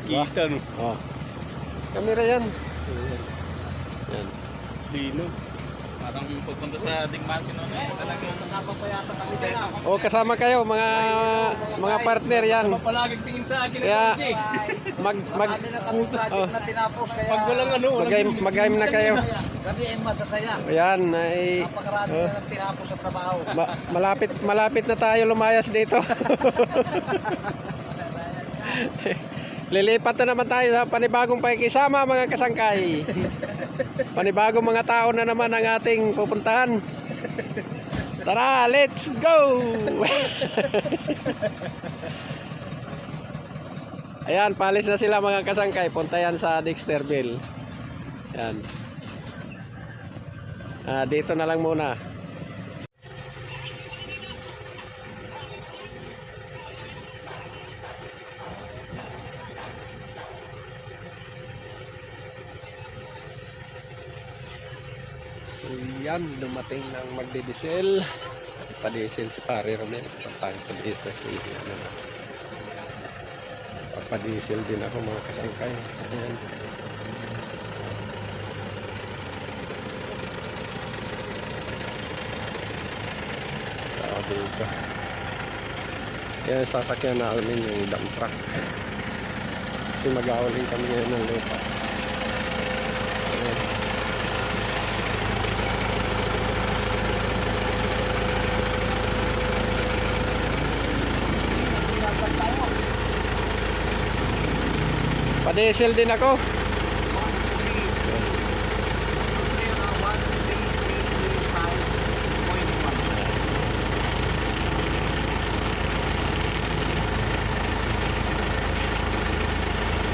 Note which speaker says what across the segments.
Speaker 1: Kita no.
Speaker 2: Oh. Kamera yan. Yan.
Speaker 1: Lino. Parang pupunta sa Digmasin noon eh. Talagang
Speaker 3: Kasama pa yata kami din ah.
Speaker 2: O kasama kayo mga partner yan.
Speaker 1: sama palaging tingin sa akin
Speaker 2: Kaya
Speaker 1: ng Jay.
Speaker 2: mag
Speaker 3: Kami na kami project na tinapos kaya
Speaker 1: Pag walang ano, walang
Speaker 2: mag-game na kayo.
Speaker 3: kami ay masasaya.
Speaker 2: Ayan, ay
Speaker 3: Napakarami na nagtinapos sa trabaho.
Speaker 2: malapit na tayo lumayas dito. Lilipat na naman tayo sa panibagong pakikisama mga kasangkay. Panibagong mga tao na naman ang ating pupuntahan. Tara, let's go! Ayan, palis na sila mga kasangkay. Punta yan sa Dexterville. Ayan. Dito na lang muna. So yan, dumating ng magdidisel. Padisel si Pare Romel. Pantang sa dito si papadisel din ako mga kasangkay. Ayan. Tao dito. Yan, sasakyan namin yung dump truck. Kasi mag-awaling kami ngayon ng lupa. Ayan. Pa-diesel din ako.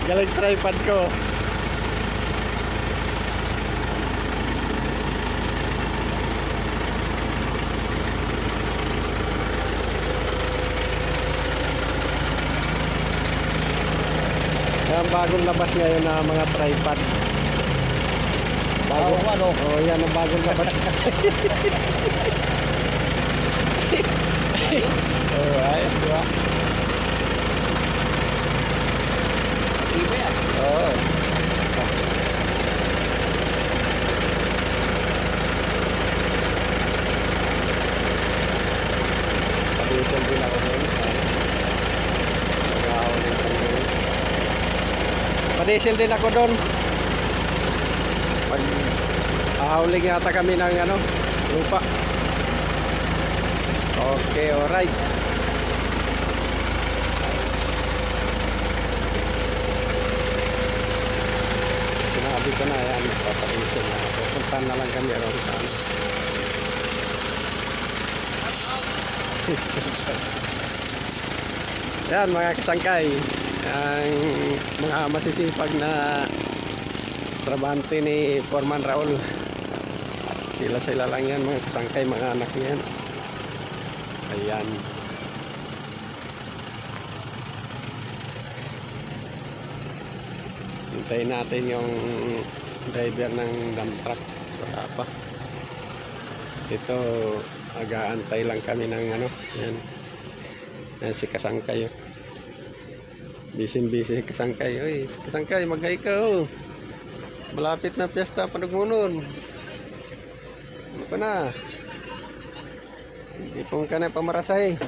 Speaker 2: Galing tripod ko. Ang bagong labas ngayon na mga tripod. Bago ano? Oh, yan ang bagong labas. Oh, ayos, di ba?
Speaker 3: Iba yan.
Speaker 2: Oo. Pag-diesel din ako ngayon. Mag-aawalin kami ngayon. Pa-diesel din ako doon. Pag ahawling yata kami ng lupa. Okay, alright. Sinabi ko na yan, pa-diesel na. Pupuntahan na lang kami ron sa yan mga kasangkay, ang mga masisipag na trabante ni Foreman Raul. Sila lang yan mga kasangkay, mga anak niyan. Ayan. Hintayin natin yung driver ng dump truck. Wala pa. Ito, mag-aantay lang kami ng yan. Yan si Kasangkay. Busy Kasangkay. Uy, Kasangkay, mag-hi ka oh. Malapit na piyesta Panagmunon. Ano ka na? Ipong ka na pamarasahe.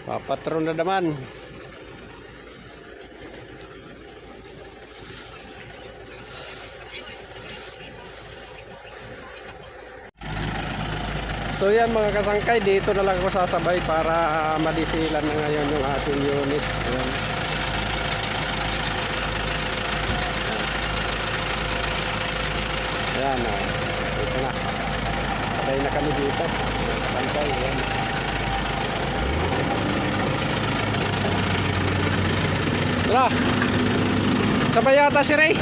Speaker 2: Papatron na naman. So yan mga kasangkay, dito na lang ako sasabay para madisilan na ngayon yung ating unit. Ayan. Ayan, dito na. Sabay na kami dito. Kasangkay, ayan. Tara! Sabay yata si Ray.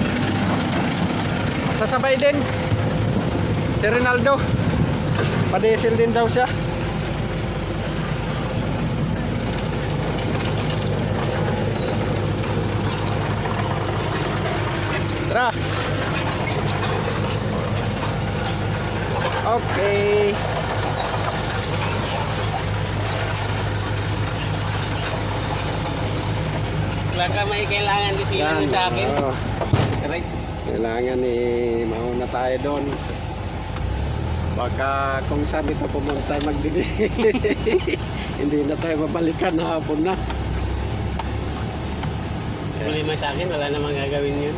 Speaker 2: Sasabay din. Si Rinaldo. Pa-diesel din daw siya. Tara. Okay.
Speaker 4: Baka may kailangan kasi
Speaker 2: Yan,
Speaker 4: lang sa akin.
Speaker 2: oo.
Speaker 4: Correct.
Speaker 2: Kailangan mauna tayo doon. Baka kung sabi pa pumunta magbibigay, hindi na tayo mabalikan na hapon na.
Speaker 4: Problema sa akin, wala namang gagawin yun.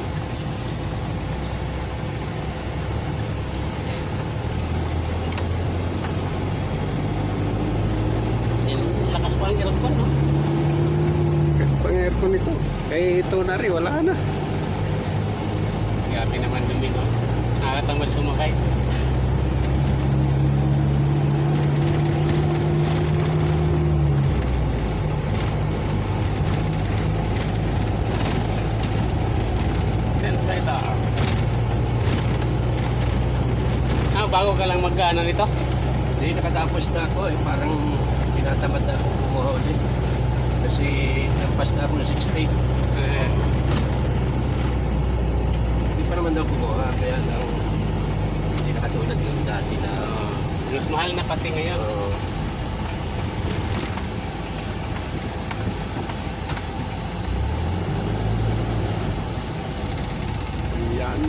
Speaker 4: Yan, lakas pa ang aircon, no?
Speaker 2: Kasi pang-aircon ito. Kaya ito na rin, wala na.
Speaker 4: Grabe naman dumi, no? Nakakatamad sumakay. Sentrator. Bago ka lang mag-ano nito?
Speaker 5: Hindi, nakatapos na ako eh. Parang tinatamad na ako kumuha ulit. Kasi nampas na ako ng 60. Hindi pa naman daw kumuha. Kaya lang hindi nakatulad yung dati na
Speaker 4: Mas mahal na pati ngayon.
Speaker 2: Yan.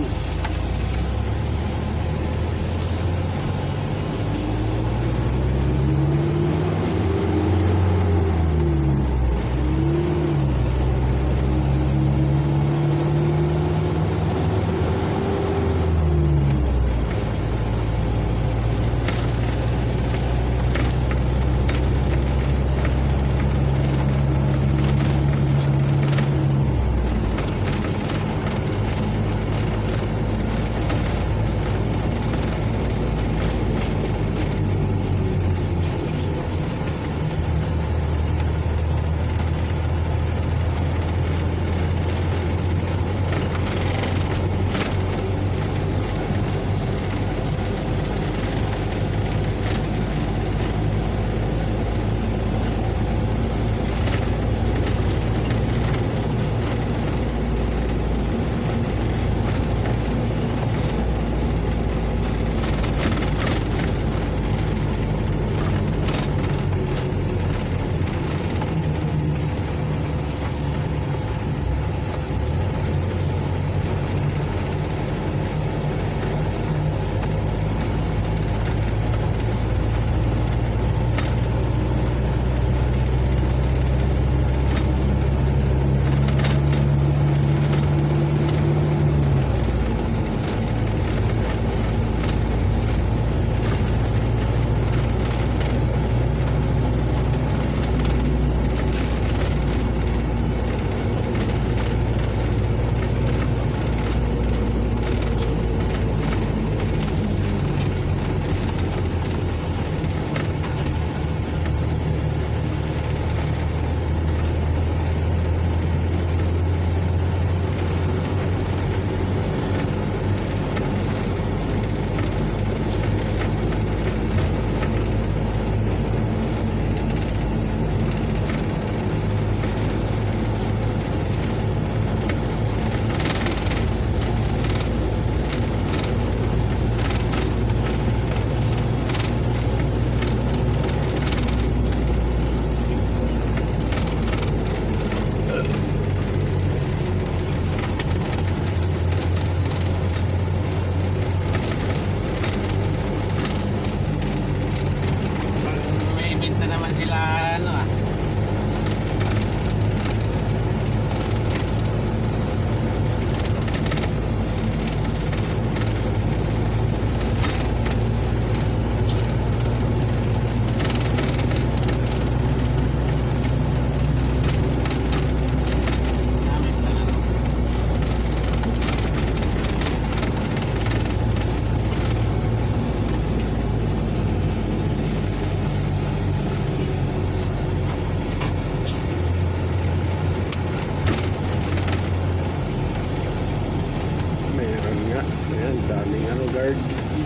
Speaker 2: guard.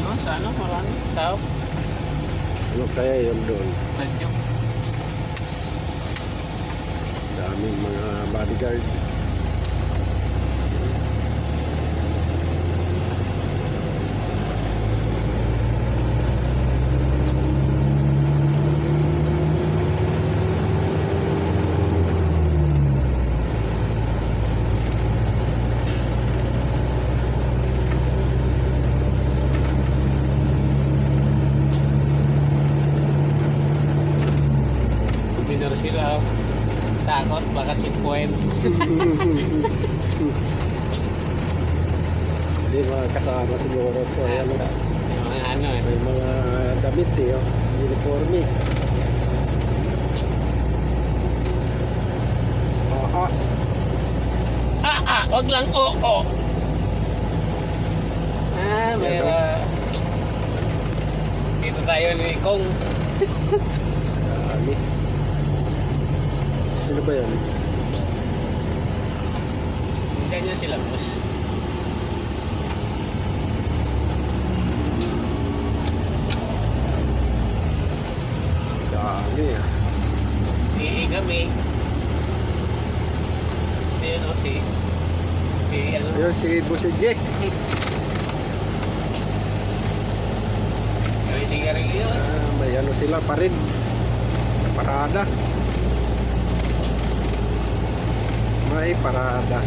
Speaker 4: No, sa ano, marami tao.
Speaker 2: Ano kaya yun doon?
Speaker 4: Radyo.
Speaker 2: Daming mga bodyguard.
Speaker 4: minor sila. Oh. Takot, baka checkpoint.
Speaker 2: Hindi mga kasama siguro to. Ano,
Speaker 4: Yung mga ano eh.
Speaker 2: may mga damit eh, oh. Uniforme.
Speaker 4: Wag lang oo. Mayroon. Dito tayo ni Kong.
Speaker 2: Dami. Sino ba yan?
Speaker 4: Ganyan sila, boss.
Speaker 2: Dami ah.
Speaker 4: Kami. Ayun o, si ano.
Speaker 2: Ayun si Boss Jack.
Speaker 4: Kami sigarilyo.
Speaker 2: May ano sila pa rin. Parada. May parada.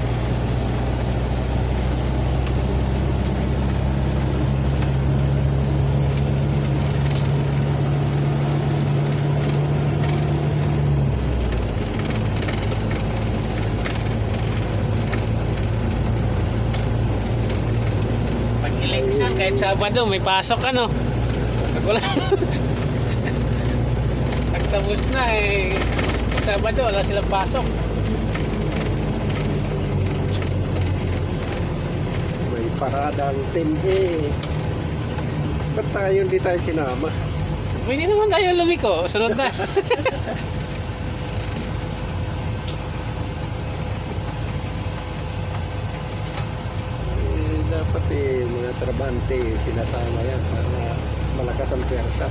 Speaker 4: Pag-election, kahit Sabado, may pasok ano. Pag wala. Pagtapos na eh. Pag Sabado, wala silang pasok.
Speaker 2: May paradang team A. Ba't tayo hindi tayo sinama?
Speaker 4: Pwede naman tayo lumiko. Sunod na.
Speaker 2: Dapat mga trabante sinasama yan para malakas ang pwersa.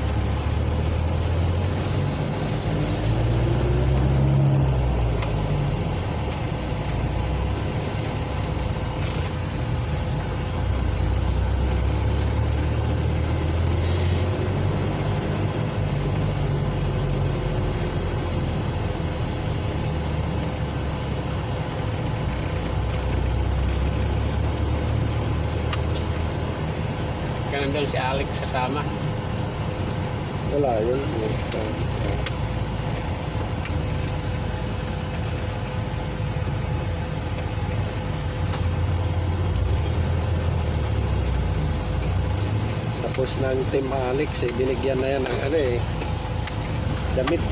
Speaker 4: Ganun doon si Alex sasama.
Speaker 2: Wala yun. Tapos ng Team Alex binigyan na yan ng ano damit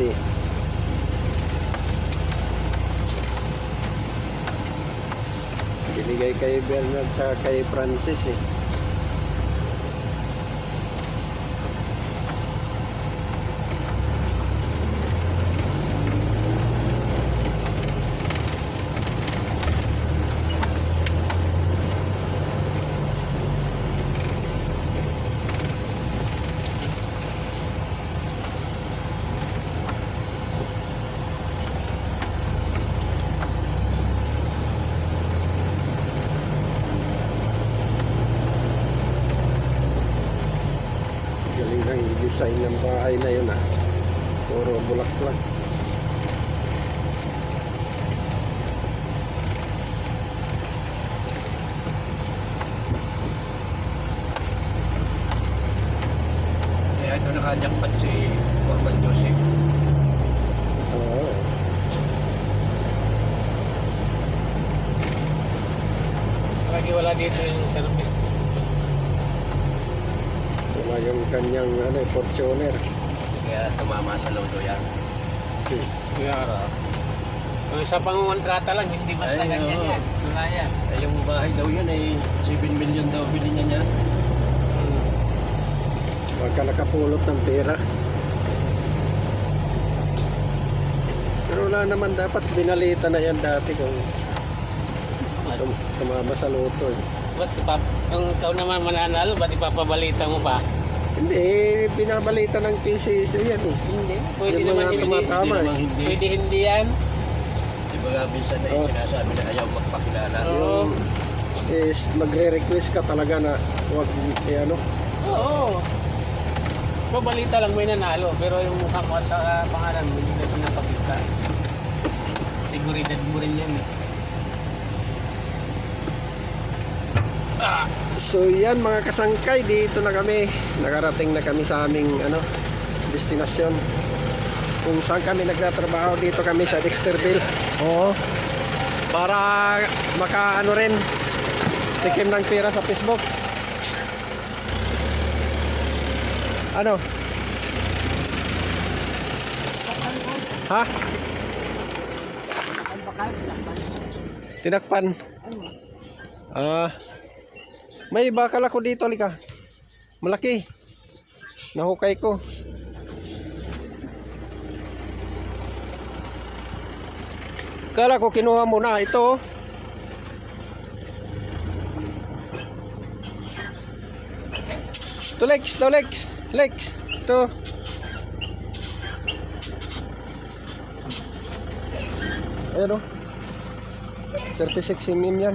Speaker 2: binigay kay Bernard sa kay Francis Galing ang design ng bahay na yun puro bulaklak.
Speaker 5: Kaya ito nakajakpat si Foreman Joseph.
Speaker 2: Oo.
Speaker 4: Lagi wala dito yung service.
Speaker 2: Yung kanyang Fortuner.
Speaker 5: Kaya tumama sa lodo yan.
Speaker 4: Kaya kung sa pangungontrata lang, hindi basta
Speaker 5: Ay,
Speaker 4: ganyan
Speaker 5: oo.
Speaker 4: yan. Wala yan.
Speaker 5: Eh, yung bahay daw yan ay 7 million daw bilhin niya niya.
Speaker 2: Huwag ka nakapulot ng pera. Pero wala naman, dapat binalita na yan dati kung tumama sa loto
Speaker 4: Ba't kung ikaw naman mananalo, ba't ipapabalita mo pa?
Speaker 2: Hindi, binabalita ng PCC yan
Speaker 4: Hindi. Pwede
Speaker 2: Yung
Speaker 4: naman
Speaker 2: mga
Speaker 4: hindi.
Speaker 2: tumatama
Speaker 5: Hindi namang hindi.
Speaker 4: Pwede hindi yan.
Speaker 5: Di ba nga minsan na
Speaker 2: Oh.
Speaker 5: sinasabi na ayaw magpakilala.
Speaker 4: Oo.
Speaker 2: Is magre-request ka talaga na huwag
Speaker 4: Oo. Pabalita lang may nanalo, pero yung mukha mo at sa pangalan mo, hindi na pinapakita. Siguridad mo rin yan eh.
Speaker 2: So yan mga kasangkay, dito na kami. Nakarating na kami sa aming destinasyon. kung saan kami nagtatrabaho. Dito kami sa Dexterville. Oo. Para makaano rin, tikim ng pera sa Facebook. Ano? Ha? Tinakpan. May bakal ako dito, lika. Malaki. Nahukay ko. Kala ko kinuha mo na ito. To legs, to legs, legs. To. Ayan o. 36 mm yan.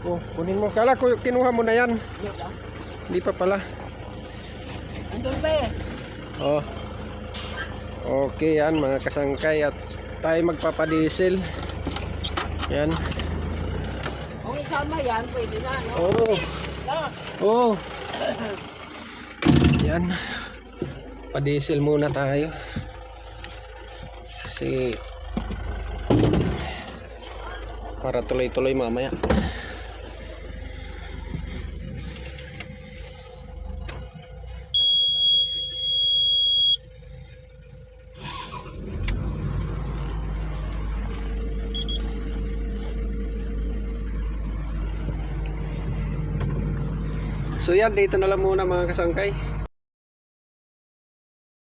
Speaker 2: Oh, kunin mo. Kala ko kinuha mo na yan. Hindi pa pala.
Speaker 4: Andun pa eh.
Speaker 2: Oh. Okay yan mga kasangkay, at tayo magpapadiesel. Yan.
Speaker 4: Kung isama yan, pwede na, no?
Speaker 2: Oo. Oo. Yan. Padiesel muna tayo. Kasi para tuloy-tuloy mamaya. So yan, dito na lang muna mga kasangkay.